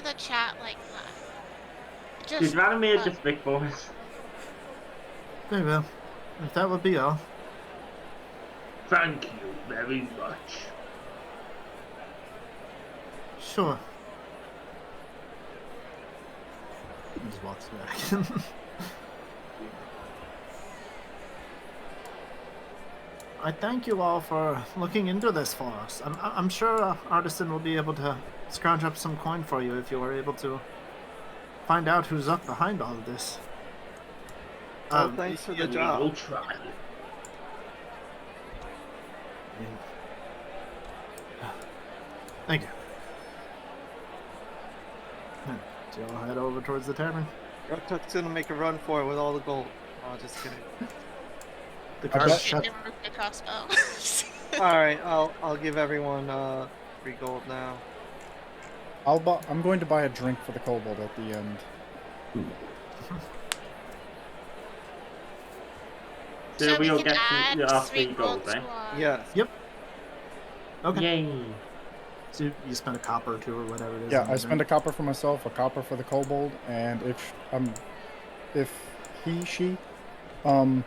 the chat like that. Dude, Vladimir just big boys. Very well. If that would be all. Thank you very much. Sure. He just walks back. I thank you all for looking into this for us. I'm sure Artisan will be able to scrounge up some coin for you if you were able to find out who's up behind all of this. Well, thanks for the job. We'll try. Thank you. So you'll head over towards the tavern. Tuck's gonna make a run for it with all the gold. Oh, just kidding. The car shut. The crossbow. Alright, I'll give everyone 3 gold now. I'm going to buy a drink for the kobold at the end. So we'll can get add the 3 3 gold, to right? our- Yes. Yep. Okay. Yay. So you spend a copper or 2 or whatever it is. Yeah, I spend a copper for myself, a copper for the kobold, and if she, I'm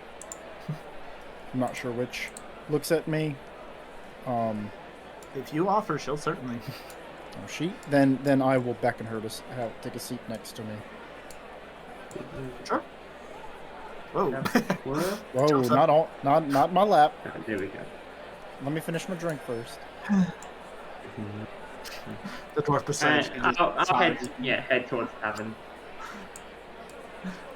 not sure which, looks at me, If you offer, she'll certainly. then I will beckon her to take a seat next to me. Sure. Whoa. Whoa, not my lap. Oh, there we go. Let me finish my drink first. The dwarf beside you just I'll smiles, head towards heaven.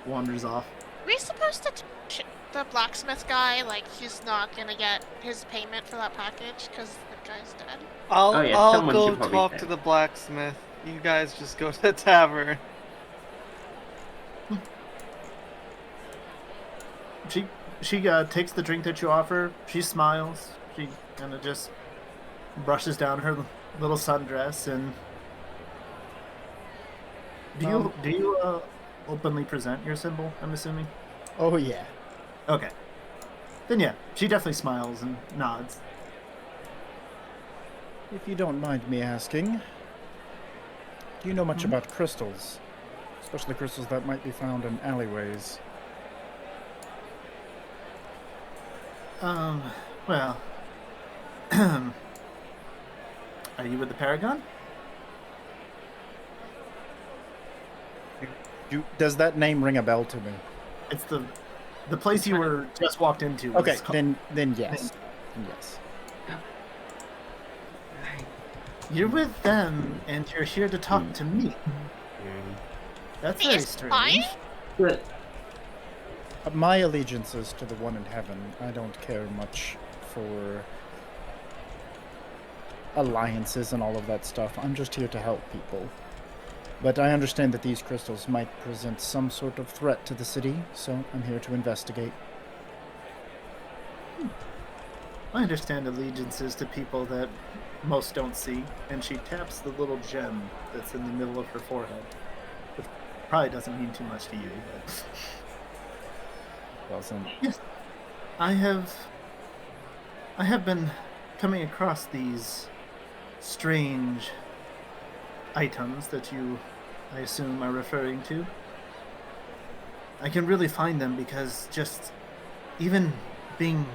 wanders off. Are we supposed to touch the blacksmith guy? Like he's not gonna get his payment for that package because the guy's dead. I'll someone go should probably talk pay. to the blacksmith. You guys just go to the tavern. She takes the drink that you offer. She smiles. She kind of just brushes down her little sundress and. Do you openly present your symbol? I'm assuming. Oh yeah. Okay. Then yeah, she definitely smiles and nods. If you don't mind me asking, do you know much about crystals? Especially crystals that might be found in alleyways. Well. Are you with the Paragon? Does that name ring a bell to me? It's the place you were just walked into. Okay, then yes. Yes. You're with them, and you're here to talk to me. That's very Is strange. fine? But My allegiance is to the one in heaven. I don't care much for alliances and all of that stuff. I'm just here to help people. But I understand that these crystals might present some sort of threat to the city, so I'm here to investigate. I understand allegiances to people that most don't see, and she taps the little gem that's in the middle of her forehead. Which probably doesn't mean too much to you, but... Doesn't. Yes. I have been coming across these strange items that you, I assume, are referring to. I can really find them because just even being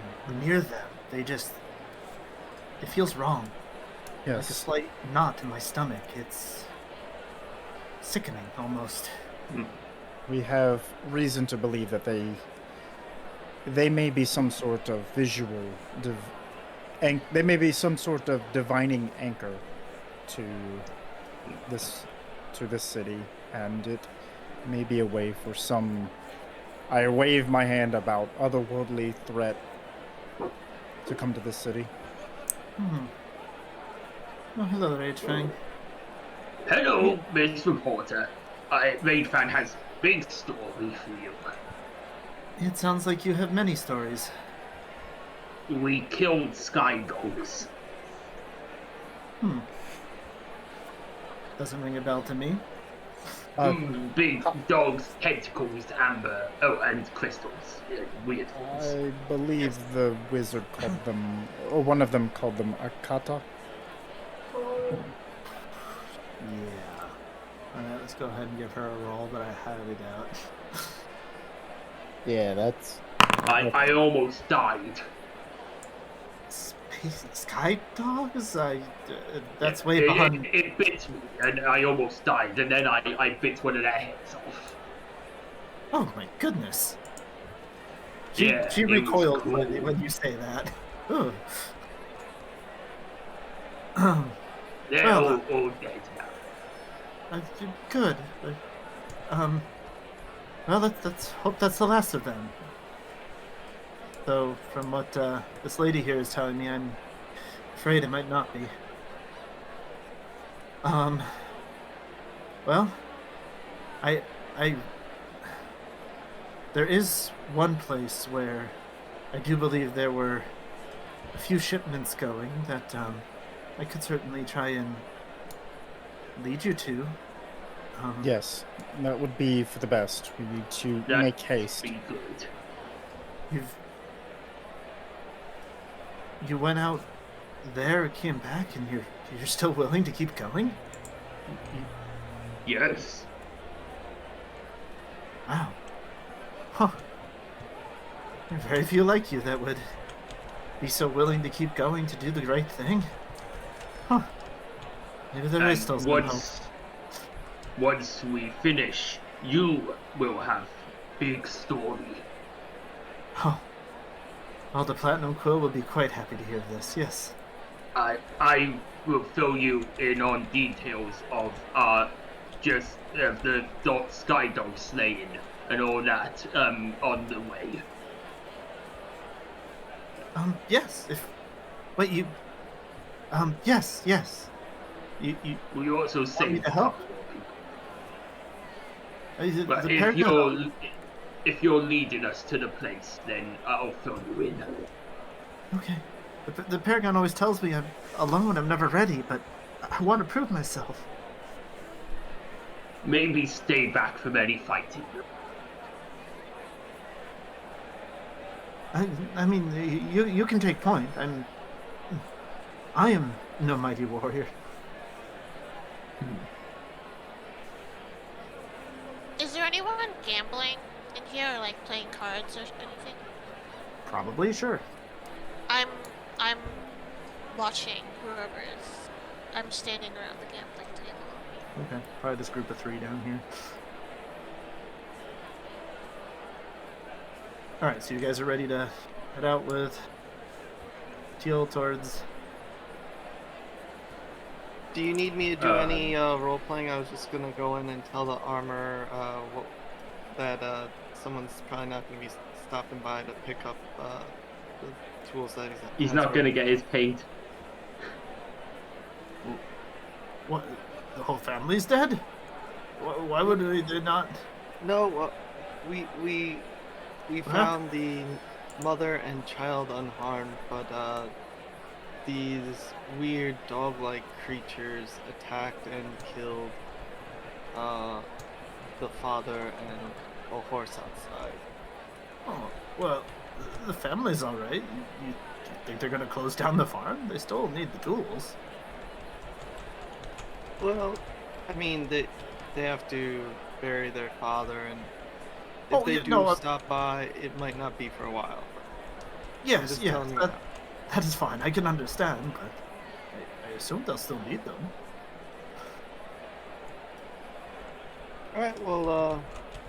near them, it feels wrong. Like a Yes. slight knot in my stomach. It's sickening almost. We have reason to believe that they may be some sort of visual, they may be some sort of divining anchor to this city, and it may be a way for some. I wave my hand about otherworldly threat to come to this city. Oh, hello, RageFang. hello, Miss Reporter. RageFang has big story for you. It sounds like you have many stories. We killed sky dogs. Doesn't ring a bell to me. Big dogs, tentacles, amber, and crystals. Weird things. I believe the wizard called them, or one of them called them Akata. Yeah. Alright, let's go ahead and give her a roll, but I highly doubt. Yeah, that's. I almost died. Space sky dogs? That's It- way it, behind. It bit me, and I almost died, and then I bit one of their heads off. Oh my goodness. Yeah, She it was recoiled cool. when you say that. Ugh. They're Well, all dead now. Good. Well, let's hope that's the last of them. Though, from what this lady here is telling me, I'm afraid it might not be. Well, I, there is one place where I do believe there were a few shipments going that I could certainly try and lead you to. Yes, that would be for the best. We need to That make haste. Be good. You went out there, came back, and you're still willing to keep going? Yes. Wow. Huh. There are very few like you that would be so willing to keep going to do the right thing. Huh. Maybe there is still some hope. Once we finish, you will have big story. Oh. Well, the Platinum Quill will be quite happy to hear this, yes. I will fill you in on details of the Sky Dog slaying and all that on the way. Yes, wait, yes. You We also me saved to a help? couple of people. the But Paragon... if you're leading us to the place, then I'll fill you in. Okay. The Paragon always tells me I'm alone, I'm never ready, but I want to prove myself. Maybe stay back from any fighting. I mean, you can take point. I am no mighty warrior. Is there anyone gambling in here, or like playing cards or anything? Probably, sure. I'm watching whoever is. I'm standing around the gambling table. Okay, probably this group of 3 down here. Alright, so you guys are ready to head out with Tehl towards... Do you need me to do any role playing? I was just gonna go in and tell the armor that someone's probably not gonna be stopping by to pick up the tools that He's not gonna get his paid. What? The whole family's dead? Why would they not... No, we found the mother and child unharmed, but these weird dog-like creatures attacked and killed the father and a horse outside. Oh, well, the family's alright. You think they're gonna close down the farm? They still need the tools. Well, I mean, they have to bury their father, and if they do stop by, it might not be for a while. Yes, that is fine. I can understand, but I assume they'll still need them. Alright, well,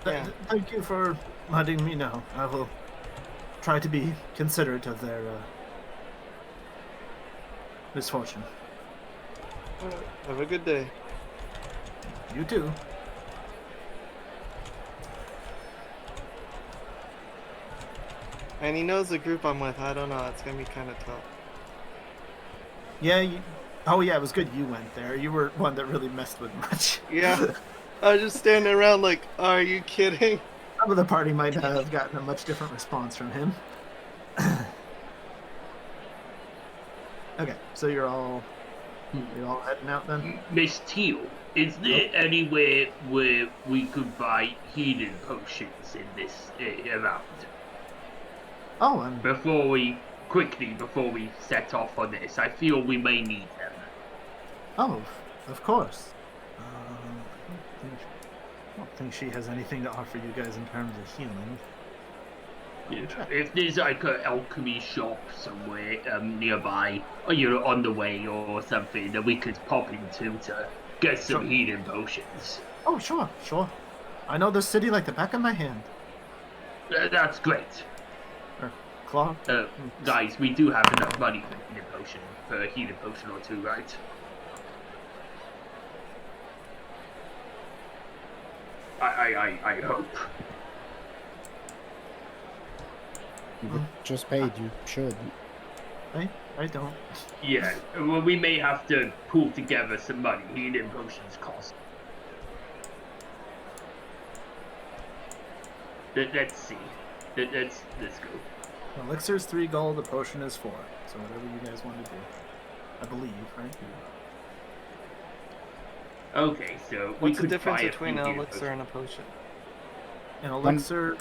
yeah. Thank you for letting me know. I will try to be considerate of their misfortune. Have a good day. You too. And he knows the group I'm with. I don't know. It's gonna be kind of tough. Yeah. Oh yeah, it was good you went there. You were one that really messed with much. Yeah. I was just standing around like, are you kidding? Some of the party might have gotten a much different response from him. Okay, so you're all heading out then? Miss Tehl, is there anywhere where we could buy healing potions in this around? Oh, and Before we set off on this, I feel we may need them. oh, of course. don't think she has anything to offer you guys in terms of healing. Yeah. If there's like an alchemy shop somewhere nearby, or you're on the way or something that we could pop into to get some Sure. healing potions. Oh, sure. I know this city like the back of my hand. That's great. Claw? Guys, we do have enough money for a healing potion or two, right? I hope. You just paid. You should. I don't. Yeah, well, we may have to pool together some money. Healing potions cost. Let's see. Let's go. Elixir's 3 gold, the potion is 4. So whatever you guys want to do. I believe, right? Okay, so we What's the could difference buy a between few an healing elixir and a potion? An elixir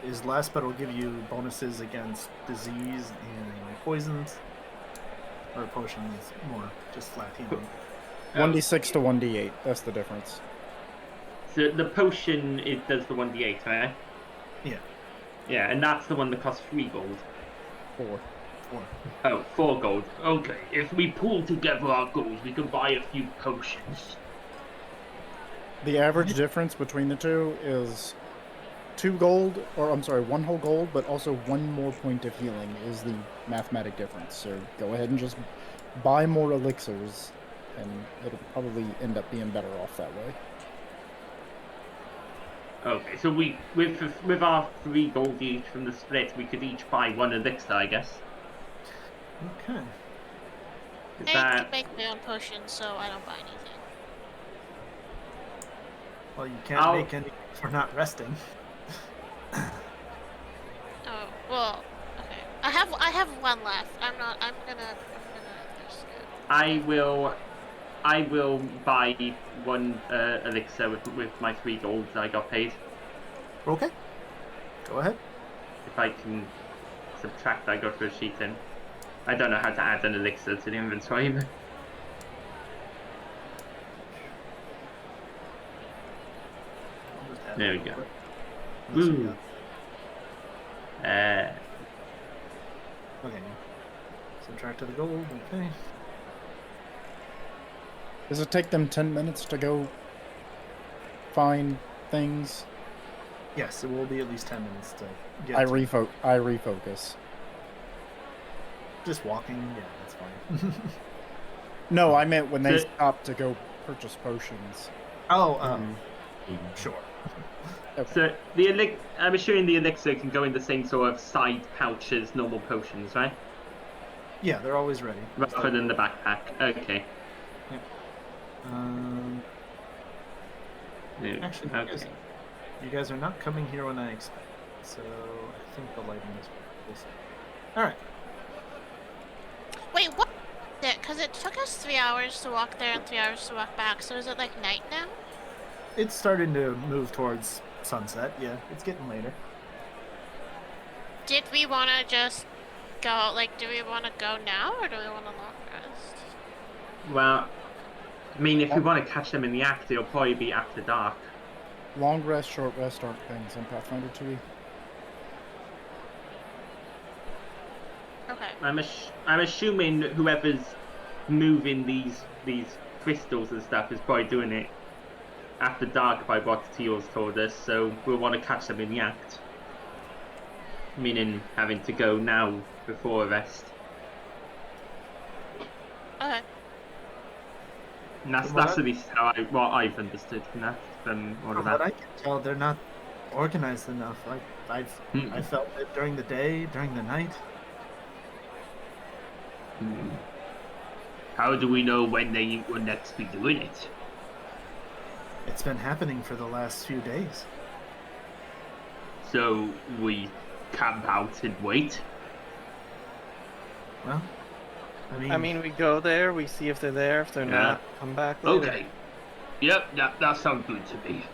is less, but it'll give you bonuses against disease and poisons. Or a potion is more just flat healing. 1d6 to 1d8. That's the difference. So the potion, it does the 1d8, right? Yeah. Yeah, and that's the one that costs 3 gold. 4. 4. Oh, 4 gold. Okay, if we pool together our gold, we can buy a few potions. The average difference between the two is 2 gold, or I'm sorry, 1 whole gold, but also 1 more point of healing is the mathematic difference. So go ahead and just buy more elixirs, and it'll probably end up being better off that way. Okay, so we with our 3 gold each from the split, we could each buy 1 elixir, I guess. Okay. Is I that can make my own potions, so I don't buy anything. Well, you can't make any for not resting. Oh, well, okay. I have 1 left. I'm gonna risk it. I will buy 1 elixir with my 3 gold that I got paid. Okay. Go ahead. If I can subtract, I go for a sheet in. I don't know how to add an elixir to the inventory. But... There we go. Ooh. Okay. Subtract to the gold. Okay. Does it take them 10 minutes to go find things? Yes, it will be at least 10 minutes to get. I refocus. Just walking. Yeah, that's fine. No, I meant when they stop to go purchase potions. Oh, sure. Okay. So I'm assuming the elixir can go in the same sort of side pouch as normal potions, right? Yeah, they're always ready. Rather than the backpack. Okay. Actually, okay. you guys are not coming here when I expect, so I think the lighting is close. All right. Wait, what? Because it took us 3 hours to walk there and 3 hours to walk back. So is it like night now? It's starting to move towards sunset. Yeah, it's getting later. Did we want to just go? Like, do we want to go now or do we want to long rest? Well, I mean, if we want to catch them in the act, it'll probably be after dark. Long rest, short rest aren't things in Pathfinder 2e. Okay. I'm assuming whoever's moving these crystals and stuff is probably doing it after dark by what Tehl's told us, so we'll want to catch them in the act. Meaning having to go now before rest. Okay. And that's at least what I've understood from that. From all of From that. what I can tell, they're not organized enough. I felt it during the day, during the night. How do we know when they will next be doing it? It's been happening for the last few days. So we camp out and wait? Well, I mean, we go there, we see if they're there. If they're not, come back later. Okay. Yep, that sounds good to me.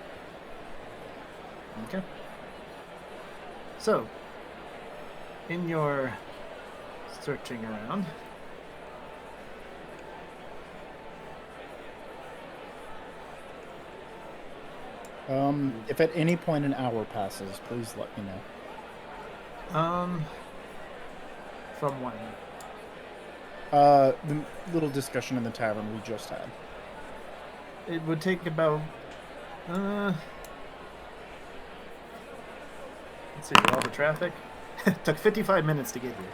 Okay. So, in your searching around, If at any point an hour passes, please let me know. From when? The little discussion in the tavern we just had. It would take about. Let's see, all the traffic. It took 55 minutes to get here.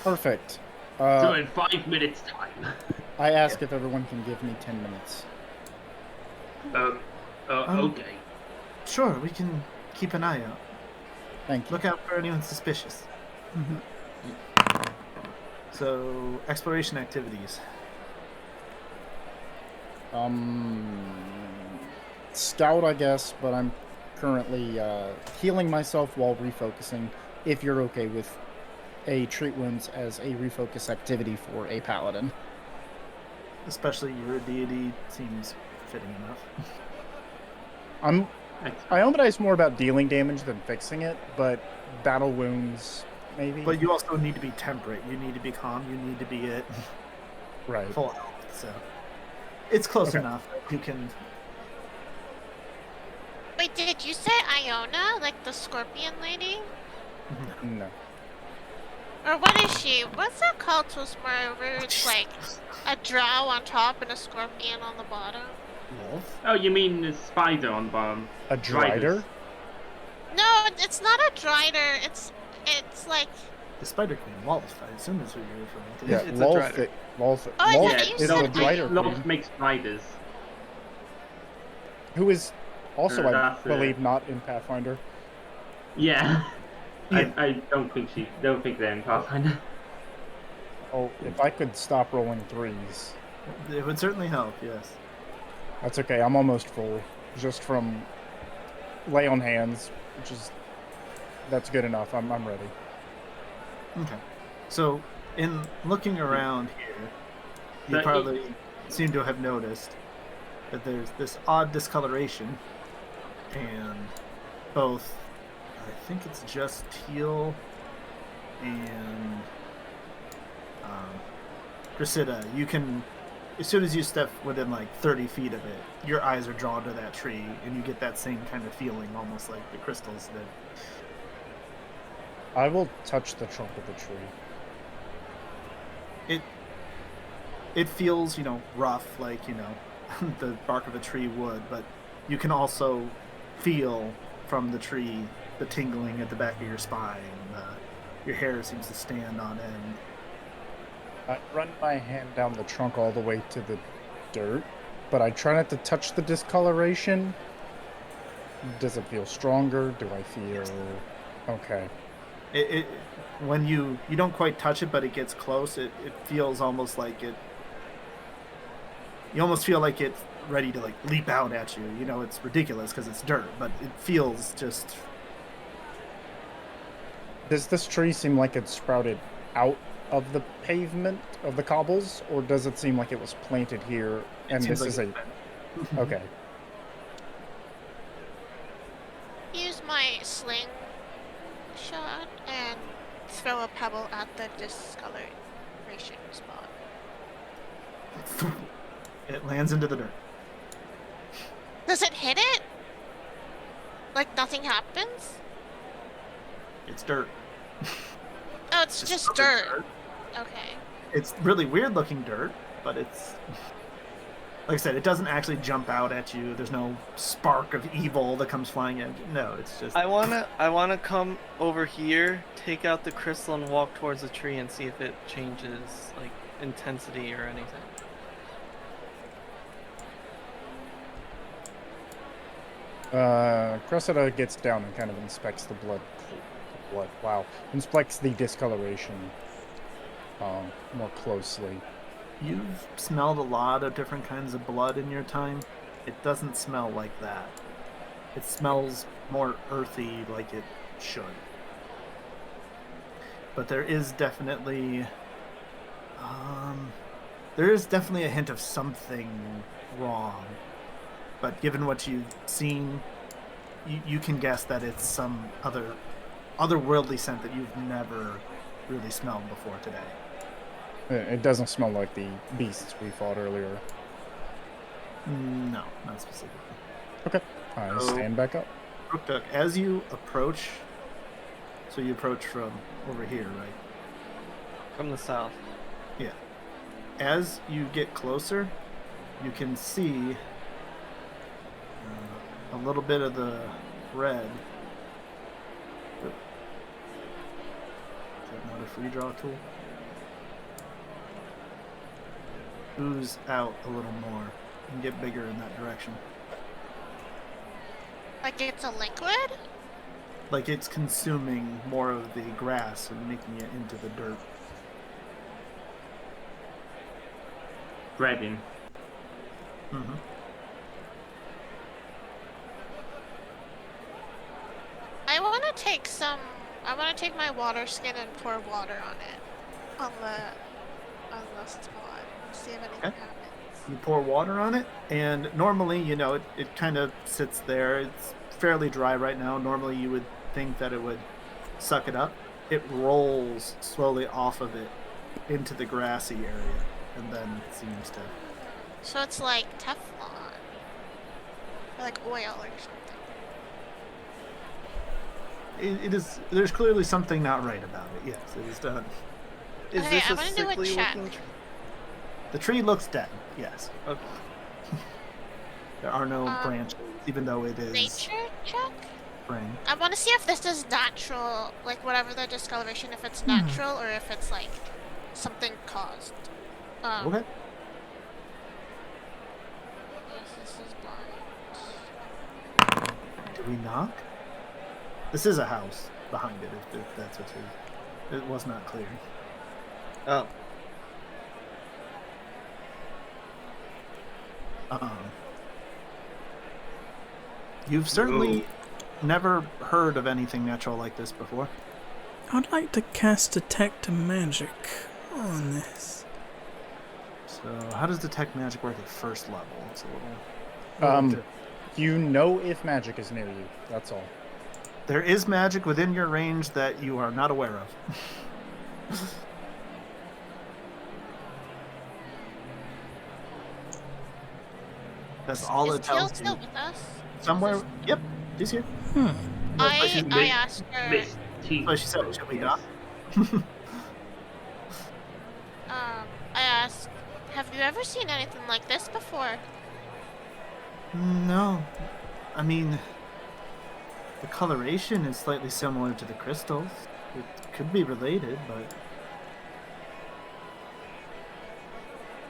Perfect. So in 5 minutes time. I ask if everyone can give me 10 minutes. Okay. Sure, we can keep an eye out. Thank you. Look out for anyone suspicious. So, exploration activities. Scout, I guess, but I'm currently healing myself while refocusing, if you're okay with a treat wounds as a refocus activity for a paladin. Especially your deity seems fitting enough. I empathize more about dealing damage than fixing it, but battle wounds, maybe. But you also need to be temperate. You need to be calm. You need to be at right. full health. So it's close Okay. enough. You can. Wait, did you say Iona? Like the scorpion lady? No. Or what is she? What's that called, Tosmar, where it's like a drow on top and a scorpion on the bottom? Wolf? Oh, you mean the spider on the bottom? A drider? No, it's not a drider. It's like... The Spider Queen, Wolf, I assume is who you're referring to. Yeah, It's a drider. Lolth Oh, I Lolth thought you is said the drider Lolth queen, makes spiders. who is also, I That's believe, not in Pathfinder. Yeah. Yeah. I don't think they're in Pathfinder. Oh, if I could stop rolling threes. It would certainly help, yes. That's okay, I'm almost full. Just from lay on hands, that's good enough. I'm ready. Okay. So, in looking around here, you So probably seem to have noticed that there's this odd discoloration, and both, I think it's just Tehl and Cressida, you can, as soon as you step within like 30 feet of it, your eyes are drawn to that tree, and you get that same kind of feeling, almost like the crystals did. I will touch the trunk of the tree. It feels, rough, like, the bark of a tree would, but you can also feel from the tree the tingling at the back of your spine. Your hair seems to stand on end. I run my hand down the trunk all the way to the dirt, but I try not to touch the discoloration. Does it feel stronger? Do I feel... Okay. It when you don't quite touch it, but it gets close, it feels almost like it... You almost feel like it's ready to, like, leap out at you. It's ridiculous because it's dirt, but it feels just... Does this tree seem like it sprouted out of the pavement of the cobbles, or does it seem like it was planted here and seems this like is a... Okay. Use my sling shot and throw a pebble at the discoloration spot. It lands into the dirt. Does it hit it? Like nothing happens? It's dirt. Oh, it's just dirt. Okay. It's really weird looking dirt, but it's... Like I said, it doesn't actually jump out at you. There's no spark of evil that comes flying at you. No, it's just... I wanna come over here, take out the crystal, and walk towards the tree and see if it changes, like, intensity or anything. Cressida gets down and kind of inspects the blood. Wow. Inspects the discoloration more closely. You've smelled a lot of different kinds of blood in your time. It doesn't smell like that. It smells more earthy, like it should. But there is definitely... a hint of something wrong. But given what you've seen, you can guess that it's some otherworldly scent that you've never really smelled before today. It doesn't smell like the beasts we fought earlier. No, not specifically. Okay. I So- stand back up. Rooktuk, as you approach, so you approach from over here, right? From the south. Yeah. As you get closer, you can see a little bit of the red. Is that not a free draw tool? Ooze out a little more and get bigger in that direction. Like it's a liquid? Like it's consuming more of the grass and making it into the dirt. Breading. Mm-hmm. I want to take some. I want to take my water skin and pour water on it, on the spot. See if anything Okay. happens. You pour water on it, and normally, it kind of sits there. It's fairly dry right now. Normally, you would think that it would suck it up. It rolls slowly off of it into the grassy area, and then seems to. So it's like Teflon, or like oil or something. It is. There's clearly something not right about it. Yes, it is done. Is Okay, this I'm a gonna do a sickly check. looking tree? The tree looks dead. Yes, Okay. there are no Um, branches, even though it is Nature check. spring. I want to see if this is natural, like whatever the discoloration, if it's natural or if it's like something caused. Okay. Yes, this is blind. Do we knock? This is a house behind it. If that's what you. It was not clear. Oh. You've certainly never heard of anything natural like this before. I'd like to cast Detect Magic on this. So, how does detect magic work at first level? It's a little. You know if magic is near you. That's all. There is magic within your range that you are not aware of. That's all Is it Tehl tells still you. with us? Somewhere. Yep, she's here. I asked her. Miss T. So she said, should we knock? I asked, have you ever seen anything like this before? No. I mean, the coloration is slightly similar to the crystals. It could be related, but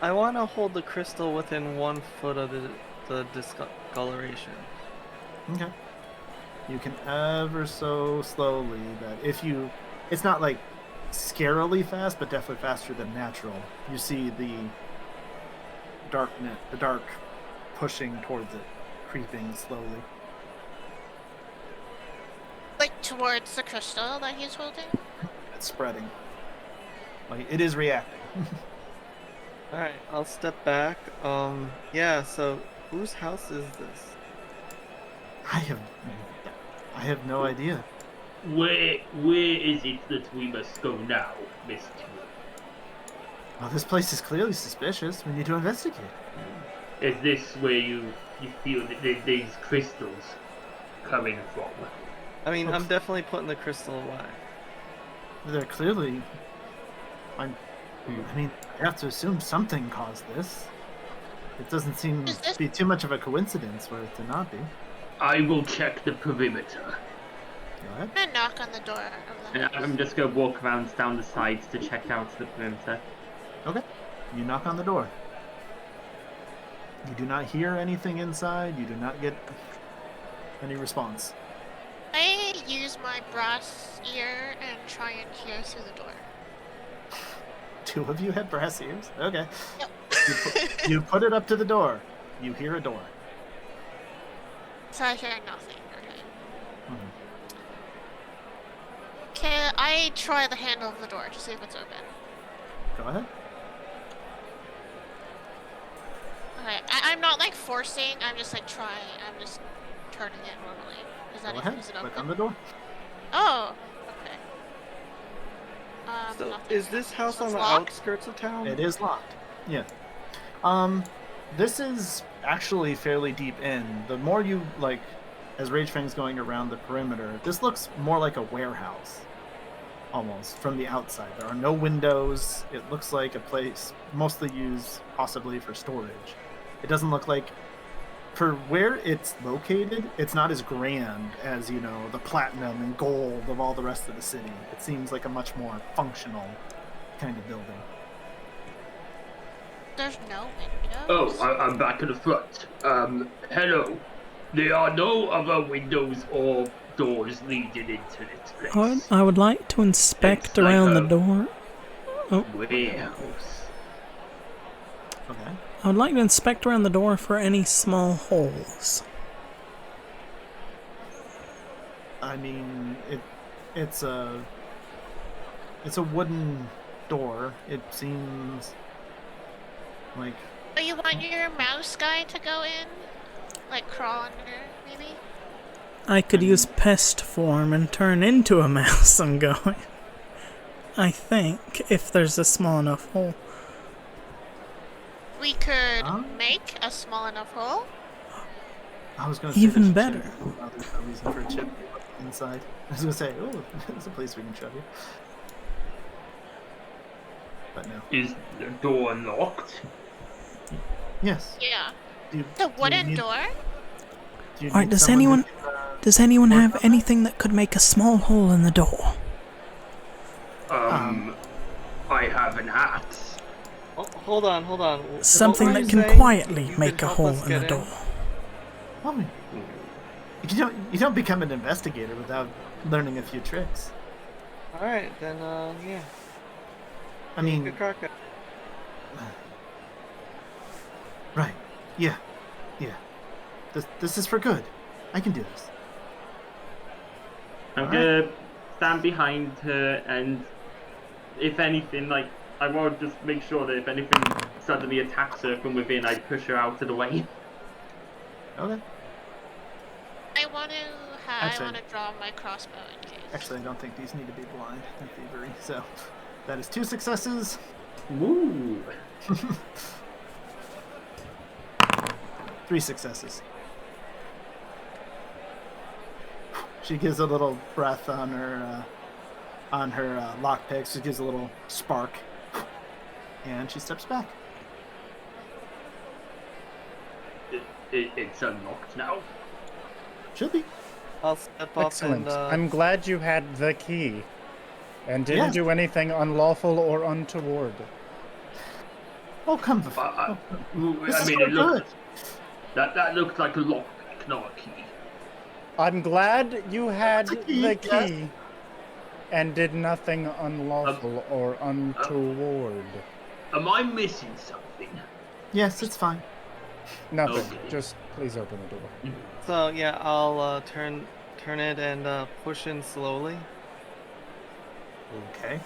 I want to hold the crystal within 1 foot of the discoloration. okay. You can ever so slowly, but if you, it's not like scarily fast, but definitely faster than natural. You see the dark pushing towards it, creeping slowly. Like towards the crystal that he's holding? It's spreading. Like it is reacting. Alright, I'll step back. Yeah, so whose house is this? I have no idea. Where is it that we must go now, Miss T? Well, this place is clearly suspicious. We need to investigate. Is this where you feel that these crystals coming from? I mean, I'm definitely putting the crystal away. They're clearly. I mean, I have to assume something caused this. It doesn't seem Is this- to be too much of a coincidence for it to not be. I will check the perimeter. Go ahead. I'm gonna knock on the door of the And house. I'm just gonna walk around down the sides to check out the perimeter. Okay. You knock on the door. You do not hear anything inside. You do not get any response. I use my brass ear and try and hear through the door. Two of you have brass ears? Okay. Yep. You put it up to the door. You hear a door. So I hear nothing. Okay. Mhm. Can I try the handle of the door to see if it's open? Go ahead. Okay. I'm not like forcing. I'm just like trying. I'm just turning it normally. Is that Go it? ahead. Is it Click open? on the door. Oh. Okay. So, nothing. is this house So on it's the locked? outskirts of town? It is locked. Yeah. This is actually fairly deep in. The more you, like, as RageFang's going around the perimeter, this looks more like a warehouse. Almost, from the outside. There are no windows. It looks like a place mostly used possibly for storage. It doesn't look like, for where it's located, it's not as grand as, you know, the platinum and gold of all the rest of the city. It seems like a much more functional kind of building. There's no windows. Oh, I'm back at the front. Hello. There are no other windows or doors leading into this place. I would like to inspect It's like around the a- door. Warehouse. Okay. I would like to inspect around the door for any small holes. I mean, it's a wooden door. It seems like Oh, you want your mouse guy to go in? Like crawl under, maybe? I could use pest form and turn into a mouse and go in. I think, if there's a small enough hole. We could Huh? make a small enough hole. I was going to say Even there's a better. chip. Oh, there's no reason for a chip inside. I was going to say, oh, there's a place we can shove you. But no. Is the door locked? Yes. Yeah. Do you, The do you wooden need- door? do you Alright, need does someone anyone- who can, Does anyone work have on that? anything that could make a small hole in the door? I have an axe. Oh, hold on. What Something were that you can saying? quietly You make could a help hole us in get the door. Well, I mean, you don't become an investigator without learning a few tricks. All right, then. Yeah. I mean, Good crack at it. right? Yeah. This is for good. I can do this. I'm Alright. gonna stand behind her, and if anything, like, I want to just make sure that if anything suddenly attacks her from within, I push her out of the way. Okay. I want to. Actually- I want to draw my crossbow in case. Actually, I don't think these need to be blind in thievery. So, that is 2 successes. Woo! 3 successes. She gives a little breath on her lockpick. She gives a little spark, and she steps back. It's unlocked now. Should be. I'll step up Excellent. and. I'm glad you had the key and didn't Yes. do anything unlawful or untoward. Oh, come the. I This is mean, so it looked that looked like a lockpick, not a key. I'm glad you had That's a key, the yes. key and did nothing unlawful or untoward. Am I missing something? Yes, it's fine. Nothing. Okay. Just please open the door. So yeah, I'll turn it and push in slowly. Okay.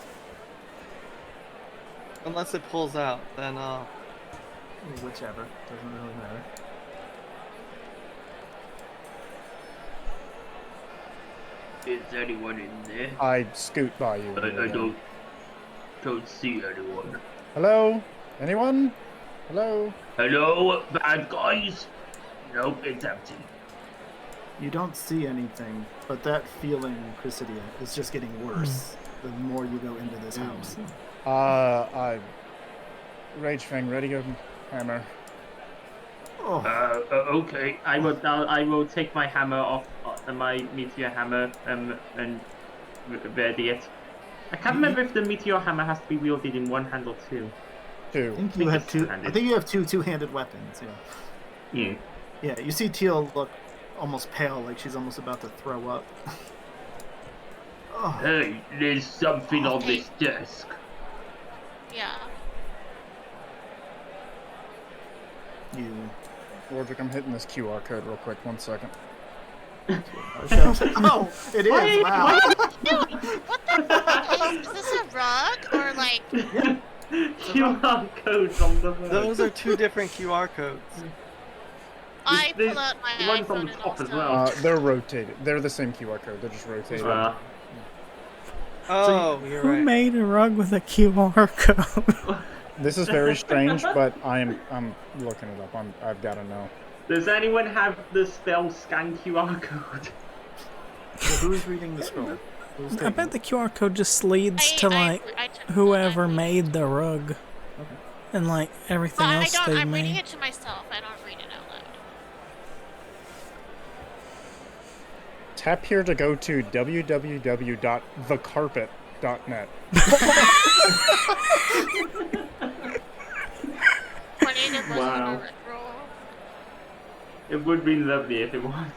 Unless it pulls out, then Whichever. Doesn't really matter. Is anyone in there? I scoot by you. I don't see anyone. Hello? Anyone? Hello? Hello, bad guys? Nope, it's empty. You don't see anything, but that feeling, Chrysidia, is just getting worse the more you go into this house. I RageFang, ready your hammer. Oh, Okay. I will take my hammer off, my meteor hammer, and ready it. I can't remember if the meteor hammer has to be wielded in one hand or two. I Two. think think you have it's two. two-handed. I think you have two-handed weapons. Yeah. Yeah. Yeah. You see Tehl look almost pale, like she's almost about to throw up. Oh, Hey, there's something on this desk. Yeah. you. Wardrick, I'm hitting this QR code real quick. 1 second. Oh, it is. Wow. What the fuck? Is this a rug or like? QR codes on the road. those are 2 different QR codes. I There's pull out my one's iPhone on the and top as also- well. They're rotated. They're the same QR code. They're just rotated. Oh, you're Who right. made a rug with a QR code? This is very strange, but I'm looking it up. I've got to know. Does anyone have the spell scan QR code? So who's reading the scroll? Who's I taking bet it? the QR code just leads to I like took whoever mine. made the rug Okay. and like everything Well, else they I'm reading made. it to myself. I don't read it out loud. Tap here to go to www.thecarpet.net. Tornado wasn't Wow. a rickroll. It would be lovely if it was.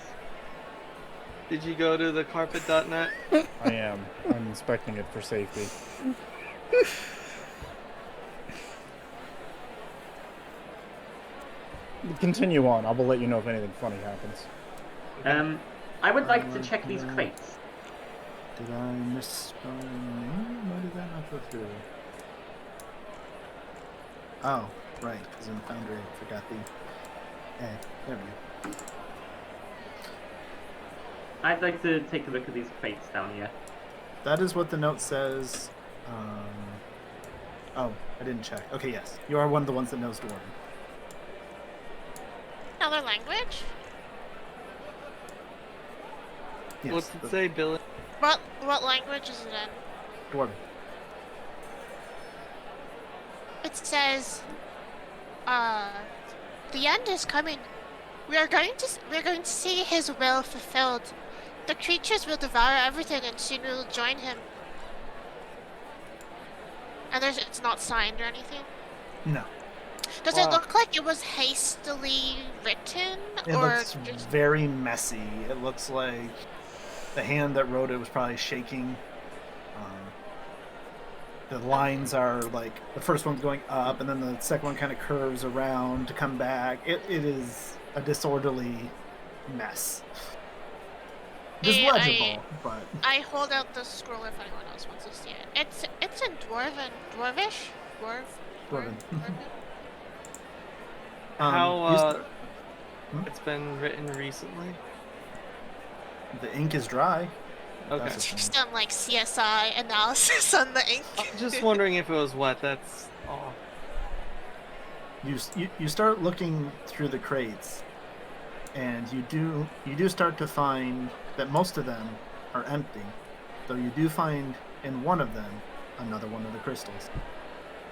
Did you go to thecarpet.net? I am. I'm inspecting it for safety. Continue on. I will let you know if anything funny happens. I would like to check these crates. Did I misspell your name? Why did that not go through? Oh, right, because in Foundry I forgot the A. There we go. I'd like to take a look at these crates down here. That is what the note says. Oh, I didn't check. Okay, yes. You are one of the ones that knows Dwarven. Another language? Yes, What's it say, Billy? What language is it in? Dwarven. It says, the end is coming. We are going to see his will fulfilled. The creatures will devour everything, and soon we will join him. And it's not signed or anything. No. Does it look like it was hastily written, It or looks just... very messy. It looks like the hand that wrote it was probably shaking. The lines are like, the first one's going up, and then the second one kind of curves around to come back. It is a disorderly mess. It is legible, but... I hold out the scroll if anyone else wants to see it. It's in Dwarvish? Dwarven. How, it's been written recently? The ink is dry. Okay. That's a thing. Just done like CSI analysis on the ink. I'm just wondering if it was wet. That's all. You start looking through the crates, and you do start to find that most of them are empty, though you do find in one of them another one of the crystals.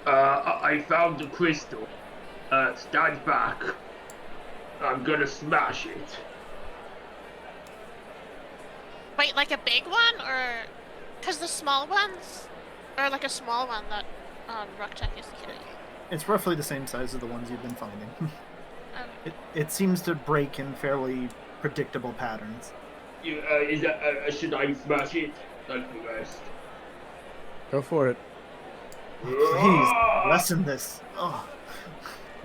I found the crystal. Stand back. I'm gonna smash it. Wait, like a big one, or because the small ones, or like a small one that Ruckcheck is killing? It's roughly the same size as the ones you've been finding. It seems to break in fairly predictable patterns. Should I smash it like the rest? Go for it. Please lessen this. Oh,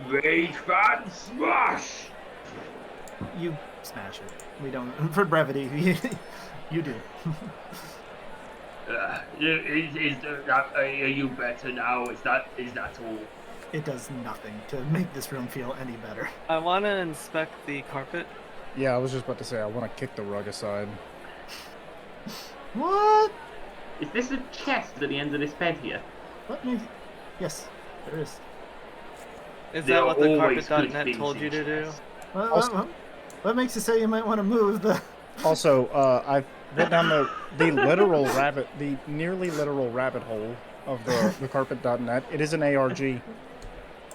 RageFang smash! you smash it. We don't. For brevity, you do. Are you better now? Is that all? It does nothing to make this room feel any better. I want to inspect the carpet. Yeah, I was just about to say, I want to kick the rug aside. What? Is this a chest at the end of this bed here? What makes? Yes, there is. Is There that what are the always good carpet.net things told in you to do? chests. What makes you say you might want to move the? Also, I've read down the nearly literal rabbit hole of the carpet.net. It is an ARG.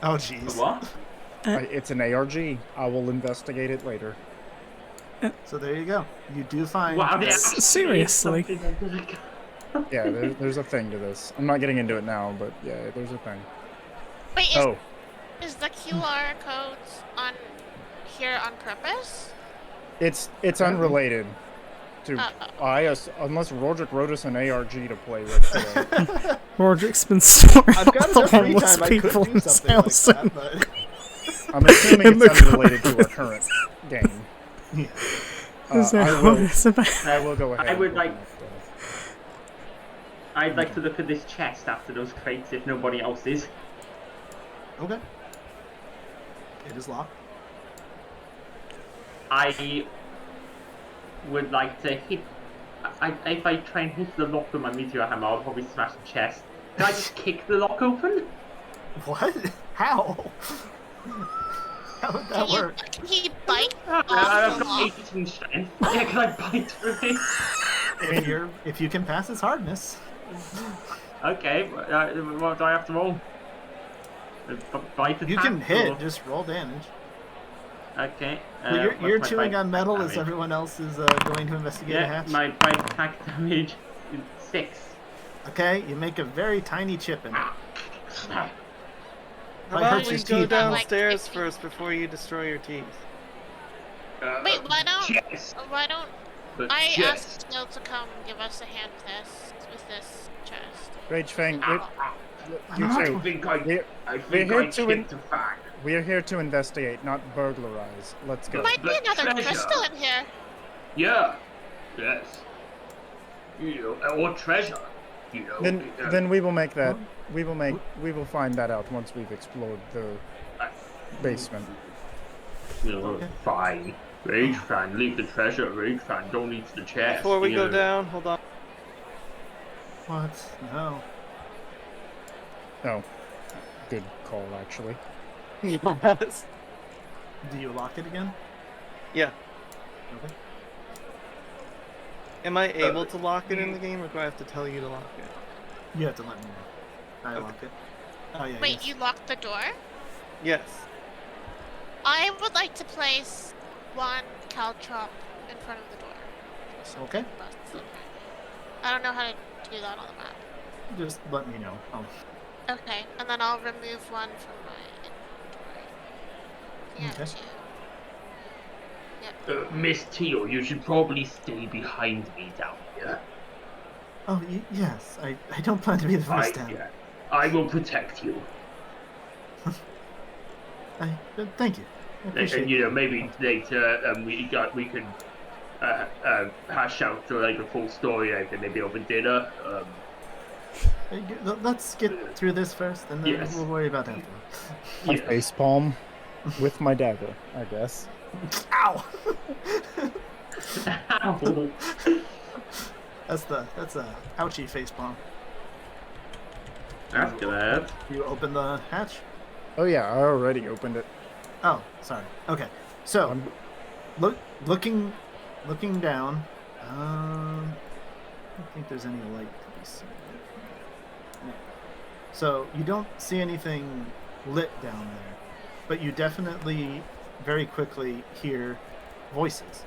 Oh, jeez. What? It's an ARG. I will investigate it later. So there you go. You do find. Wow, yeah. Seriously. Yeah, there's a thing to this. I'm not getting into it now, but yeah, there's a thing. Wait, Oh, is the QR codes on here on purpose? it's unrelated to unless Roderick wrote us an ARG to play with today. Roderick's been storing I've got all the enough free homeless time. I could people do in his something like house. that, but... I'm assuming In the it's unrelated to our current game. Is that I what will- it's about? I will go ahead. I would and like- open up I'd like to look at this chest after those crates if nobody else is. Okay. It is locked. I would like to hit. If I try and hit the lock with my meteor hammer, I'll probably smash the chest. Can I just kick the lock open? What? How? How would that work? Can he bite I've off the got log? 18 strength. Yeah, can I bite through it? If you can pass its hardness. Okay, what do I have to roll? Bite attack? You can hit, or- just roll damage. Okay. Well, you're what's my chewing bite on metal attack as damage? everyone else is going to investigate a Yeah, hatch. my bite attack damage is 6. Okay, you make a very tiny chip in it. How Might about hurt you your go teeth. downstairs first before you destroy your teeth? Wait, why don't Yes. But I yes. ask Snow to come give us a hand with this chest? RageFang, I'm not- I think I we're chipped here to a fang. we're here to investigate, not burglarize. Let's go. Might be But another treasure. crystal in here. Yeah. Yes. Or treasure. Then we will make that. We will find that out once we've explored the basement. Fine. RageFang, leave the treasure. RageFang, don't eat the chest. Before we go down, hold on. What? No. Oh, good call, actually. Yes. Do you lock it again? Yeah. Okay. Am I able to lock it in the game, or do I have to tell you to lock it? You have to let me know. I lock it. Oh yeah. Wait, yes. you locked the door? Yes. I would like to place one caltrop in front of the door. So Okay. busts in. I don't know how to do that on the map. Just let me know. Oh. Okay, and then I'll remove one from my inventory. Yeah, Okay. 2. Miss Tehl, you should probably stay behind me down here. Oh yes. I don't plan to be the first down. I will protect you. Thank you. I appreciate And maybe later we can hash out like a full story, like maybe over dinner. Let's get through this first, and then Yes. we'll worry about that. I face palm with my dagger, I guess. Ow! Ow. That's a ouchie facepalm. That's good. You open the hatch? Oh yeah, I already opened it. Oh, sorry. Okay. So, looking down. I don't think there's any light to be seen. No. So you don't see anything lit down there, but you definitely very quickly hear voices,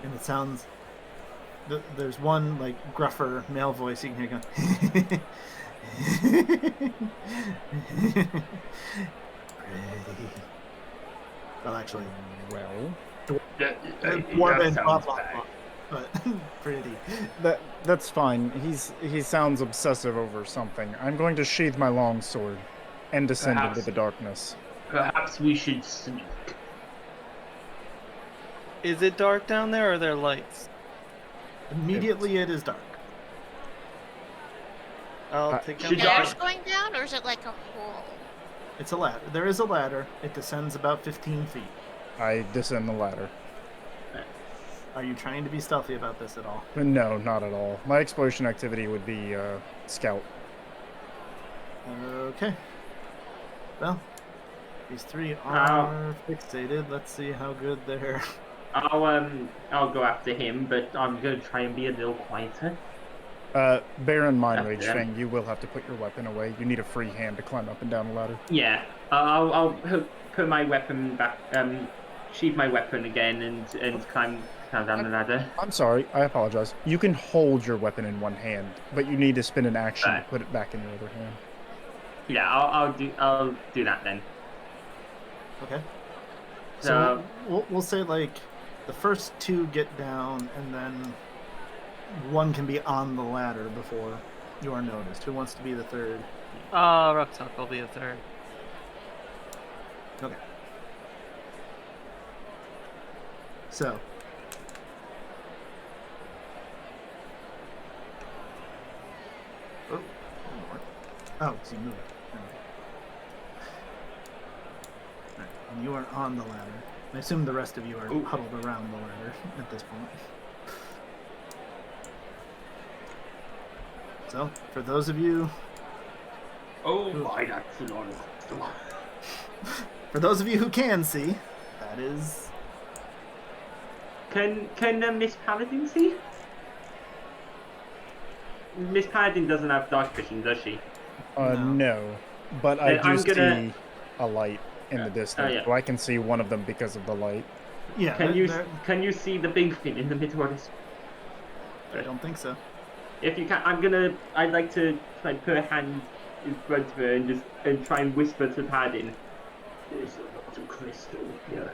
and it sounds. There's one like gruffer male voice you can hear going. Pretty. Well, actually, dwarven, blah blah blah, but pretty. That's fine. He sounds obsessive over something. I'm going to sheath my long sword and descend into the darkness. Perhaps we should sneak. Is it dark down there, or are there lights? Immediately, it is dark. I'll take out should my Stairs going down, or is it like a hole? It's a ladder. There is a ladder. It descends about 15 feet. I descend the ladder. Are you trying to be stealthy about this at all? No, not at all. My exploration activity would be scout. Okay. Well, these three are fixated. Let's see how good they're. I'll go after him, but I'm gonna try and be a little quieter. Bear in mind, After RageFang, you will have to put your weapon away. You need a free hand to climb up and down a ladder. Yeah, I'll put my weapon back, sheath my weapon again, and climb down the ladder. I'm sorry, I apologize. You can hold your weapon in one hand, but you need to spend an action to put it back in your other hand. Yeah, I'll do that then. Okay. So we'll say like the first two get down, and then one can be on the ladder before you are noticed. Who wants to be the third? Rucktuck will be the third. Okay. So. Oh, so you move. Alright, and you are on the ladder. I assume the rest of you are huddled around the ladder at this point. So, for those of you... Oh my, that's a lot of crystal. For those of you who can see, that is... Can Miss Paladin see? Miss Paladin doesn't have dark vision, does she? No. But I Then do I'm gonna- see a light in the distance, yeah. so I can see one of them because of the light. Yeah, Can you see the big thing in the middle of this? I don't think so. If you can, I'd like to like put a hand in front of her and try and whisper to Paladin. There's a lot of crystal here.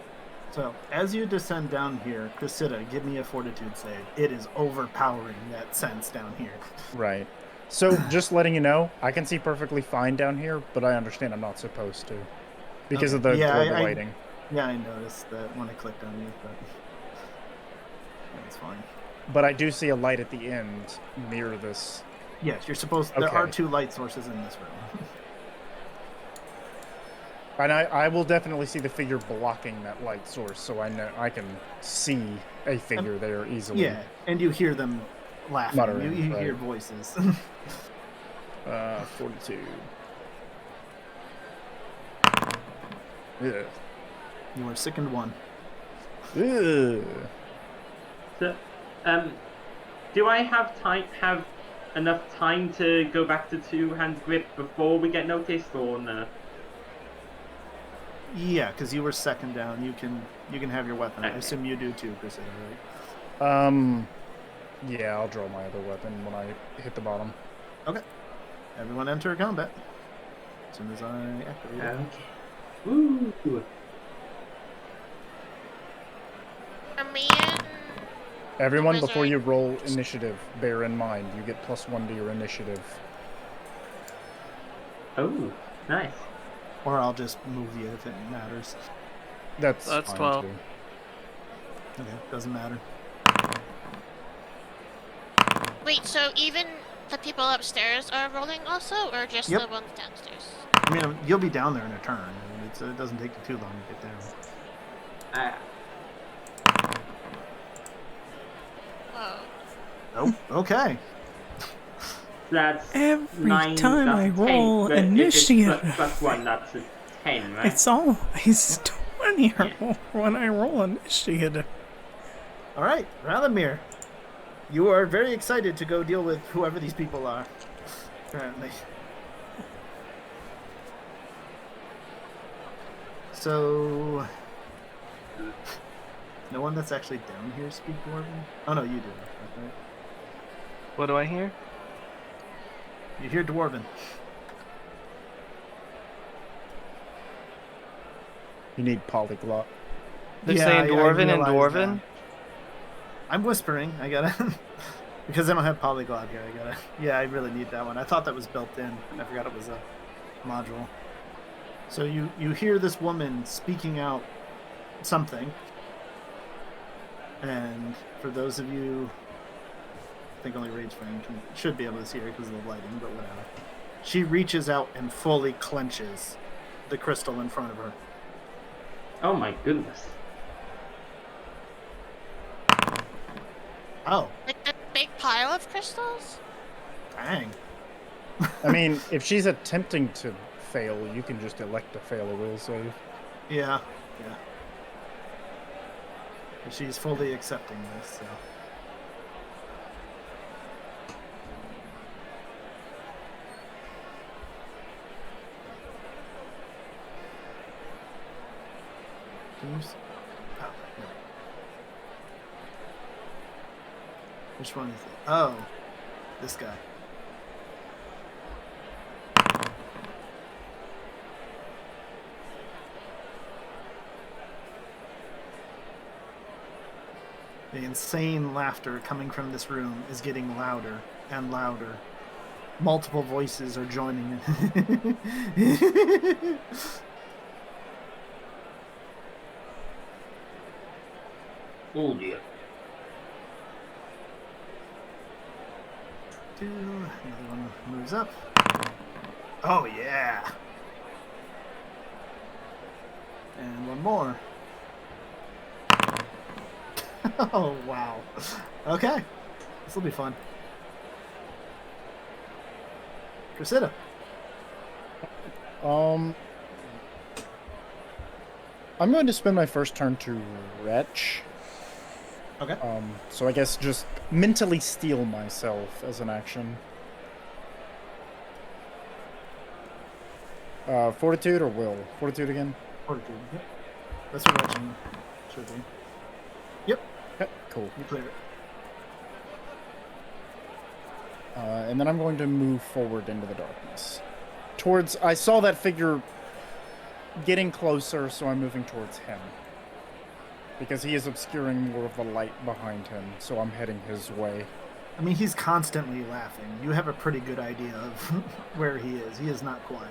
So, as you descend down here, Cressida, give me a fortitude save. It is overpowering that sense down here. Right. So, just letting you know, I can see perfectly fine down here, but I understand I'm not supposed to. Because of the global lighting. Yeah, I noticed that when I clicked on you, but that's fine. But I do see a light at the end near this. Yes, you're supposed. There are 2 light sources in this room. And I will definitely see the figure blocking that light source, so I know I can see a figure there easily. Yeah, and you hear them laughing. Muttering, you right. hear voices. 42. Yeah. You are sickened 1. Ugh. So, do I have enough time to go back to 2-hand grip before we get noticed, or no? Yeah, because you were second down. You can have your weapon. Okay. I assume you do too, Cressida, right? Yeah, I'll draw my other weapon when I hit the bottom. Okay. Everyone enter combat. As soon as I activate it. Okay. Ooh. For me and Everyone, the before you wizard. roll initiative, bear in mind you get +1 to your initiative. Oh, nice. Or I'll just move you if it matters. That's fine, 12. too. Okay, doesn't matter. Wait, so even the people upstairs are rolling also, or just Yep. the ones downstairs? I mean, you'll be down there in a turn. I mean, it doesn't take you too long to get down. Oh. Nope. Okay. That's Every 9, time that's I 10, roll but if it's initiative. +1, that's a 10, right? It's always 20 when I roll initiative. All right, Ralamir. You are very excited to go deal with whoever these people are. Apparently. So, no one that's actually down here speak Dwarven? Oh no, you do. Right? What do I hear? You hear Dwarven. You need polyglot. They're Yeah, saying I Dwarven and realize Dwarven? that. I'm whispering. I gotta because I don't have polyglot here. I gotta. Yeah, I really need that one. I thought that was built in. I forgot it was a module. So you hear this woman speaking out something, and for those of you, I think only RageFang should be able to see her because of the lighting, but whatever. She reaches out and fully clenches the crystal in front of her. Oh my goodness. Oh, Like the big pile of crystals? dang. I mean, if she's attempting to fail, you can just elect to fail a will save. Yeah. But she's fully accepting this, so. Can you oh, no. Which one is it? Oh, this guy. The insane laughter coming from this room is getting louder and louder. Multiple voices are joining in. Oh dear. Another one moves up. Oh yeah. And one more. Oh wow. Okay. This will be fun. Cressida. I'm going to spend my first turn to retch. Okay. So I guess just mentally steel myself as an action. Fortitude or will? Fortitude again? Fortitude. Yep. That's what retching should be. Yep. Okay, cool. You clear it. And then I'm going to move forward into the darkness. I saw that figure getting closer, so I'm moving towards him. Because he is obscuring more of the light behind him, so I'm heading his way. I mean, he's constantly laughing. You have a pretty good idea of where he is. He is not quiet.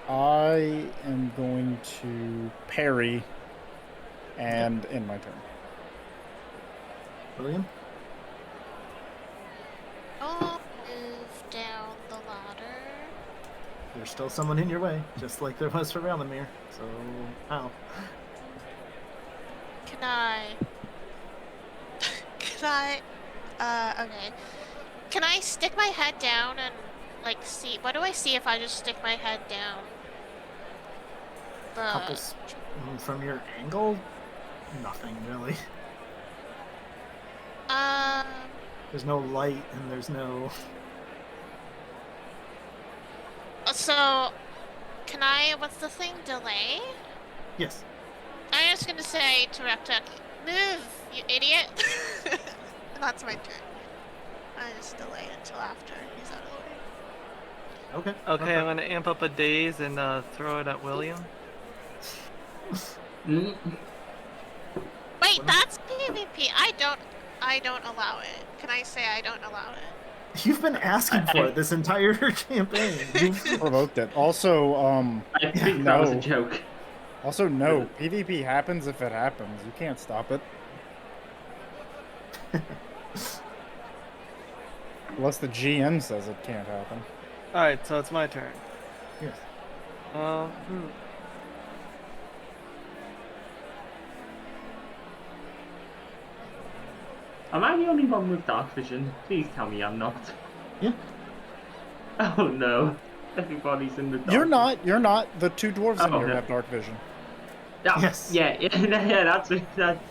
I am going to parry and end my turn. William? I'll move down the ladder. There's still someone in your way, just like there was for Valamir. So, how? Can I... okay. Can I stick my head down and, like, see... What do I see if I just stick my head down? From your angle? Nothing, really. There's no light, and there's no... So, can I... What's the thing? Delay? Yes. I'm just gonna say to Reptek, move, you idiot! That's my turn. I just delay until after he's out of the way. Okay. Okay, I'm gonna amp up a daze and throw it at William. Mm. Wait, that's PvP. I don't allow it. Can I say I don't allow it? You've been asking for it this entire campaign. You've Provoked it. Also, I think that was a no. joke. Also, no. PvP happens if it happens. You can't stop it. Unless the GM says it can't happen. Alright, so it's my turn. Yes. Am I the only one with dark vision? Please tell me I'm not. Yeah. Oh no. Everybody's in the dark. You're not. The two dwarves in Oh, here okay. have dark vision. Yeah, Yes. Yeah, that's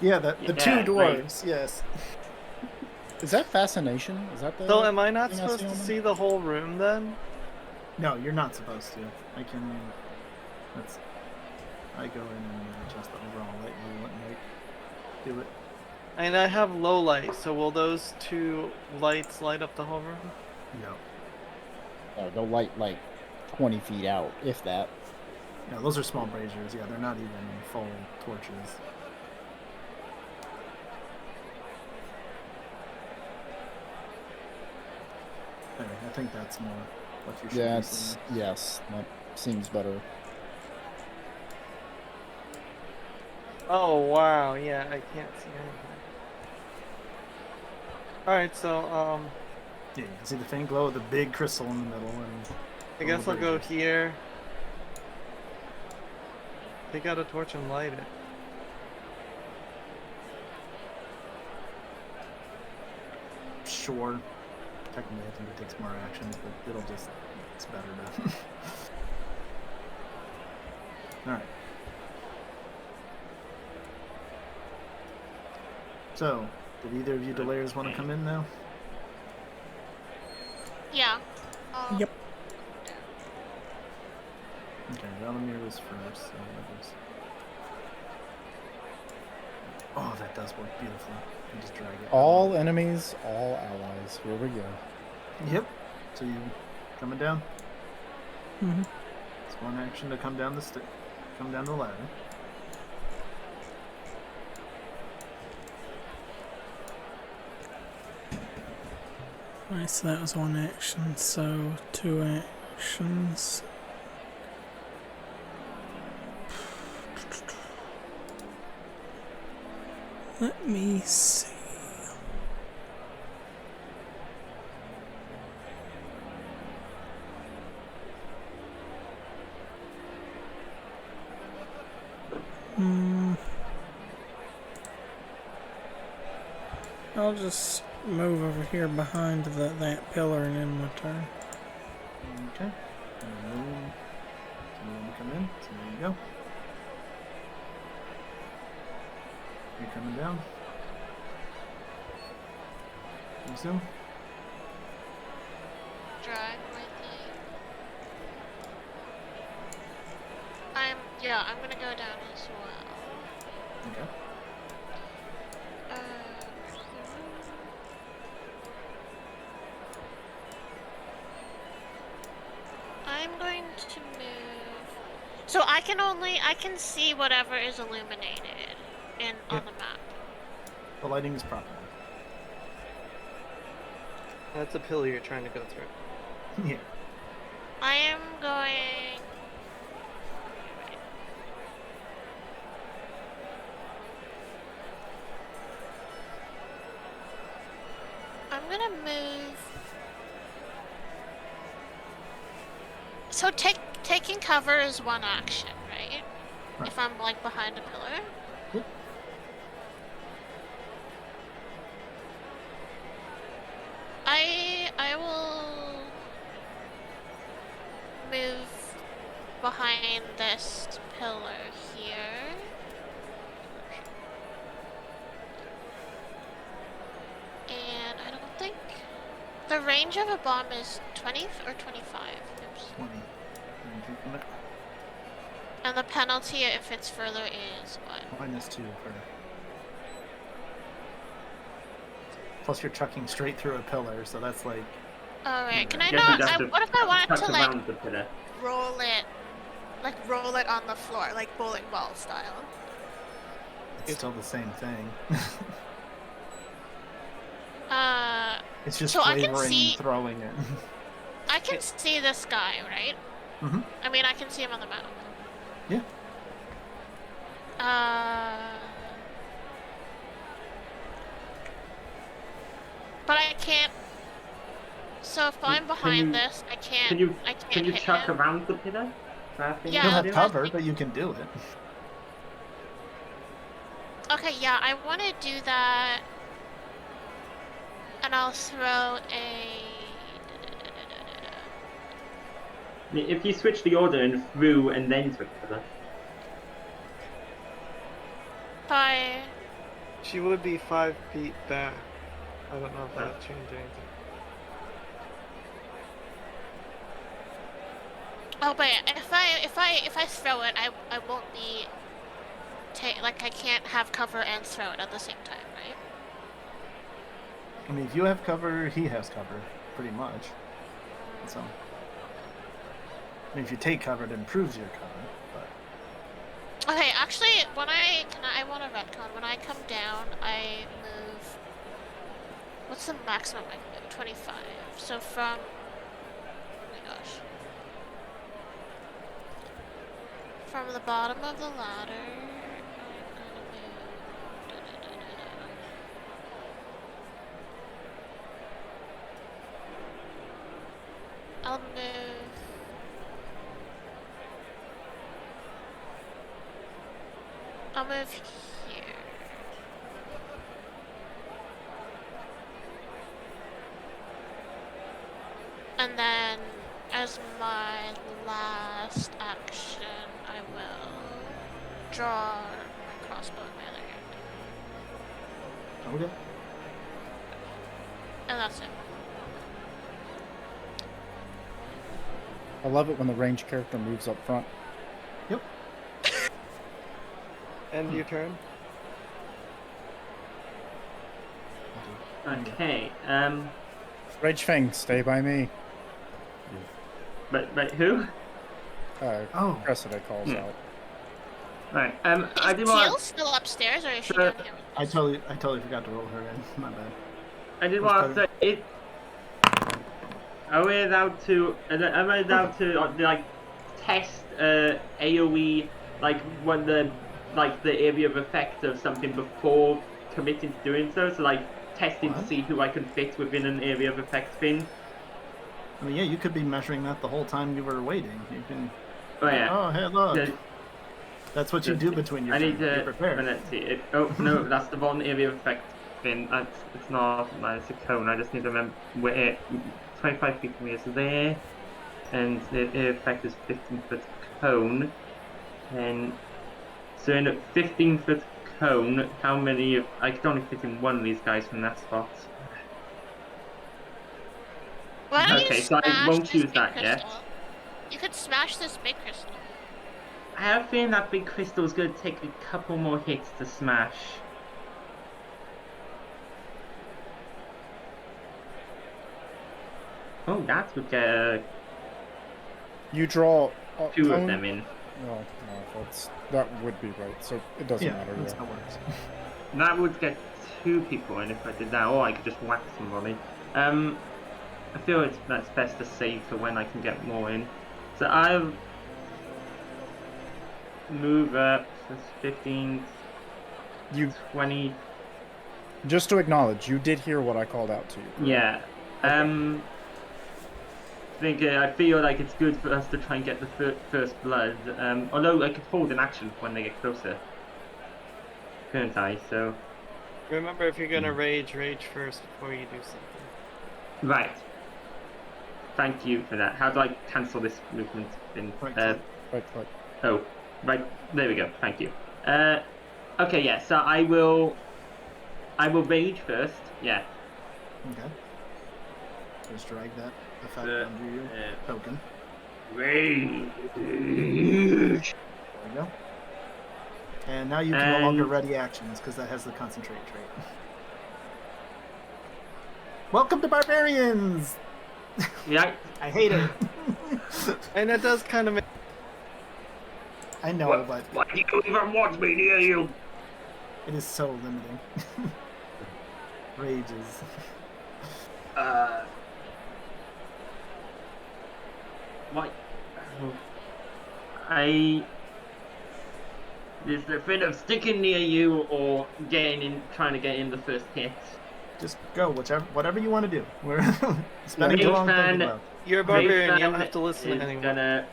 Yeah, the two yeah, dwarves, yes. Is that fascination? Is that the... So am I not thing I supposed see to on them? see the whole room then? No, you're not supposed to. I go in and adjust the overall light level and do it. And I have low light, so will those two lights light up the whole room? No. They'll light like 20 feet out, if that. No, those are small braziers. Yeah, they're not even full torches. There, I think that's more what you should Yeah, be seeing. yes, that seems better. Oh wow, yeah, I can't see anything. Alright, so Yeah, you can see the faint glow of the big crystal in the middle, and I guess I'll go braziers. here. Take out a torch and light it. Sure. Technically, I think it takes more actions, but it's better to. Alright. So, did either of you delayers want to come in now? Yeah. Yep. Okay, Valamir was first, so that was... Oh, that does work beautifully. You just drag it. All enemies, all allies. Here we go. Yep. So you coming down? Mhm. It's one action to come down come down the ladder. Right, so that was one action, so two actions. Let me see. I'll just move over here behind that pillar and end my turn. Okay. And move. Someone to come in. So there you go. You're coming down. Resume. Drag my thing. I'm gonna go down as well. Okay. I'm going to move. So I can see whatever is illuminated on the map. The lighting is proper. That's a pillar you're trying to go through. Yeah. I am going. I'm gonna move. So taking cover is one action, right? Right. If I'm like behind a pillar. Yep. I will move behind this pillar here. And I don't think the range of a bomb is 20 or 25. Oops. 20. And the penalty if it's further is what? -2 for. Plus, you're chucking straight through a pillar, so that's like. Alright, can I Guess you'd not? have to What if I wanted tuck to like around the pillar. roll it on the floor, like bowling ball style? It's still the same thing. It's just So I can flavoring see- throwing it. I can see this guy, right? Mm-hmm. I mean, I can see him on the map. Yeah. But I can't. So if I'm behind this, I can't. Can you I can't can you hit chuck him. around the pillar? Yeah, You'll have but- cover, but you can do it. Okay, yeah, I want to do that, and I'll throw a. I mean, if you switch the order and through and then to the pillar. Bye. She would be 5 feet back. I don't know if that changed anything. Oh, but if I throw it, I won't be. Like I can't have cover and throw it at the same time, right? I mean, if you have cover, he has cover, pretty much. So, I mean, if you take cover, it improves your cover. But Okay, actually, I want a retcon. When I come down, I move. What's the maximum I can move? 25. So from. Oh my gosh. From the bottom of the ladder, I'm gonna move. I'll move. I'll move here. And then, as my last action, I will draw my crossbow in my other hand. okay. And that's it. I love it when the ranged character moves up front. Yep. End your turn. Okay. RageFang, stay by me. But who? Oh. Cressida calls out. Right. I Is did Teal want. still upstairs, or is she Sure. down here? I totally forgot to roll her in. My bad. I did Who's want to say it. Am I allowed to like test AOE like when the area of effect of something before committing to doing so? So like testing to What? see who I can fit within an area of effect thing. I mean, yeah, you could be measuring that the whole time you were waiting. You can. Oh yeah. Oh, hey, look. The- That's what you do between your I need turns. to. Be prepared. Let's see it. Oh no, that's the one area of effect. thing. It's not like it's a cone. I just need to remember where 25 feet from here. So there, and the effect is 15-foot cone. And so in a 15-foot cone, how many? I could only fit in one of these guys from that spot. Why don't Okay, you so I smash won't this use big that crystal? yet. You could smash this big crystal. I have a feeling that big crystal is going to take a couple more hits to smash. Oh, that would get You draw two of them in. No, that would be right. So it doesn't Yeah, matter. that's Yeah. how it works. That would get 2 people in if I did that, or I could just whack somebody. I feel that's best to save for when I can get more in. So I'll move up. So it's 15, You 20. just to acknowledge, you did hear what I called out to you. Yeah. I feel like it's good for us to try and get the first blood. Although I could hold an action when they get closer, couldn't I? So Remember, if you're gonna rage first before you do something. right. Thank you for that. How do I cancel this movement? Right. Right. Oh, right. There we go. Thank you. Okay. Yeah. So I will rage first. Yeah. Okay. Just drag that effect Uh, under your token. Rage. There we go. And now you can no longer ready actions because that has the concentrate trait. Welcome to Barbarians! Yeah. I hate it. And that does kind of make... I know, but Why do you even want me near you? it is so limiting. Rages. What? There's the thing of sticking near you or trying to get in the first hit. Just go, whatever you want to do. We're spending too long thinking about. You're a barbarian, you don't RageFang have to listen is to anyone.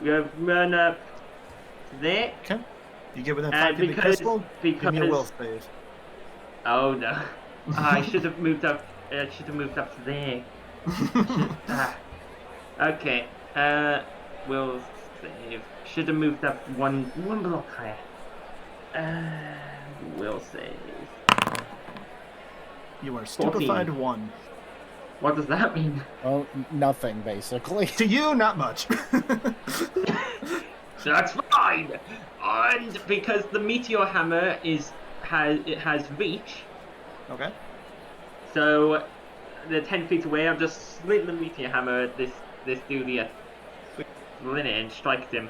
Gonna run up to there. Okay. You get within 5 feet of the crystal, give me a will save. Oh no. I should have moved up. I should have moved up to there. Okay. Will save. Should have moved up one block higher. Will save. You are stupefied 14. 1. What does that mean? Well, nothing basically. To you, not much. That's fine. And because the meteor hammer has reach, Okay. so they're 10 feet away. I've just slid the meteor hammer at this dude here. Slit it and strikes him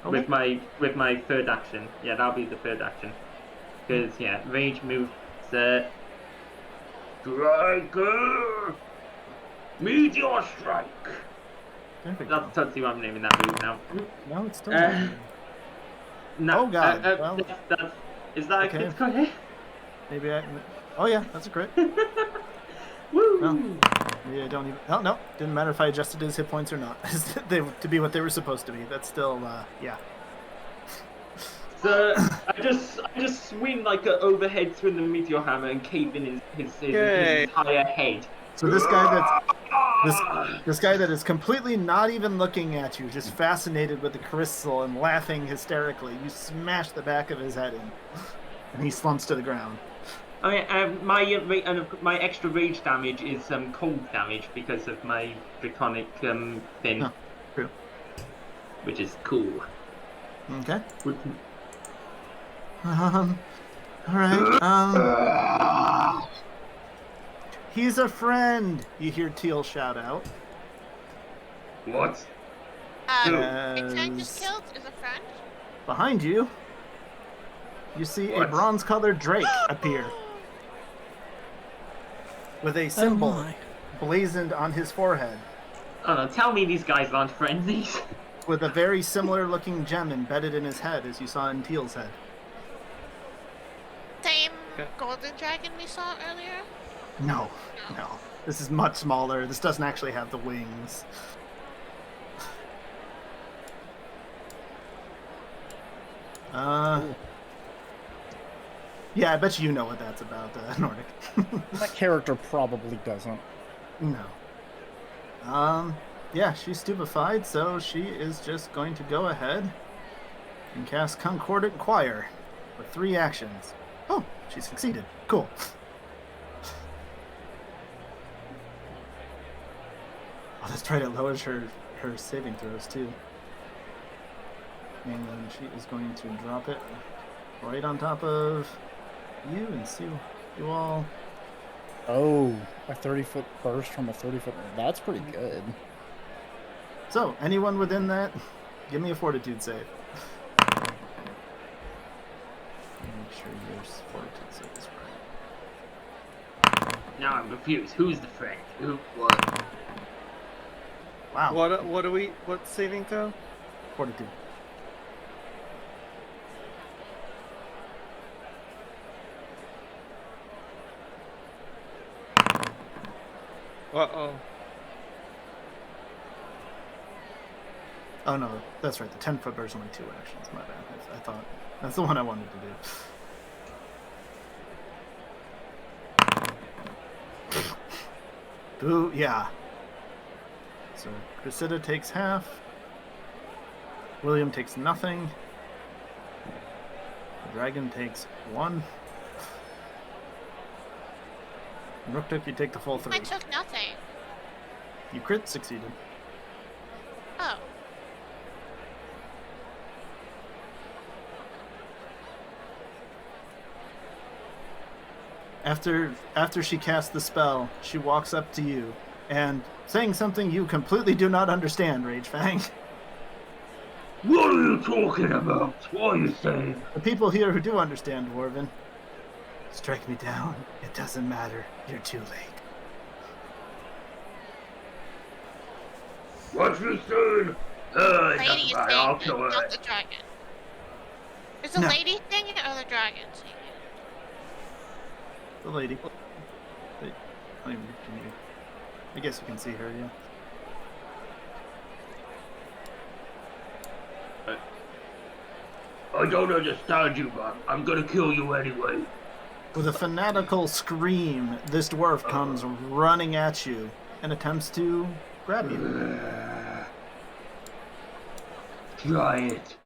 Okay. with my third action. Yeah, that'll be the third action. Because yeah, rage move. Striker! Meteor strike! There we go. That's totally what I'm naming that move now. No, it's still. No, Oh, God, well, is that okay. a crit? Maybe I. Oh yeah, that's a crit. Woo! Well, maybe I don't even. Oh no, didn't matter if I adjusted his hit points or not. To be what they were supposed to be. That's still, yeah. So I just swing like an overhead swing the meteor hammer and cave in his entire head. So this guy that is completely not even looking at you, just fascinated with the crystal and laughing hysterically, you smash the back of his head in, and he slumps to the ground. Okay, my extra rage damage is cold damage because of my draconic thing, Oh, true. which is cool. Okay. All right. He's a friend. You hear Tehl shout out. What? RageFang just As killed is a friend. behind you, you see a What? bronze-colored drake appear with a symbol my. blazoned on his forehead, Oh no! Tell me these guys aren't frenzies. with a very similar-looking gem embedded in his head, as you saw in Teal's head. Same Okay. golden dragon we saw earlier. No. This is much smaller. This doesn't actually have the wings. Yeah, I bet you know what that's about, Nordic. That character probably doesn't. No. Yeah, she's stupefied, so she is just going to go ahead and cast Concordant Choir with 3 actions. Oh, she succeeded. Cool. Oh, that's right, it lowers her saving throws, too. And she is going to drop it right on top of you and see you all. Oh, a 30-foot burst from a 30-foot. That's pretty good. So, anyone within that, give me a fortitude save. Make sure your fortitude save is right. Now I'm confused. Who's the friend? Who? What? Wow. What saving throw? Fortitude. Uh-oh. Oh no, that's right. The 10-foot burst only 2 actions. My bad. I thought that's the one I wanted to do. Boo! Yeah. So Cressida takes half. William takes nothing. The dragon takes 1. And Rooktuk, you take the full 3. I took nothing. You crit succeeded. Oh. After she casts the spell, she walks up to you and saying something you completely do not understand, RageFang. What are you talking about? What are you saying? The people here who do understand Dwarven, strike me down. It doesn't matter. You're too late. What you saying? Lady is I'll saying kill it, her. not the dragon. Is the No. lady thing it or the dragon saying it? The lady. I guess you can see her, yeah. I don't understand you, but I'm gonna kill you anyway. With a fanatical scream, this dwarf comes running at you and attempts to grab you. Try it.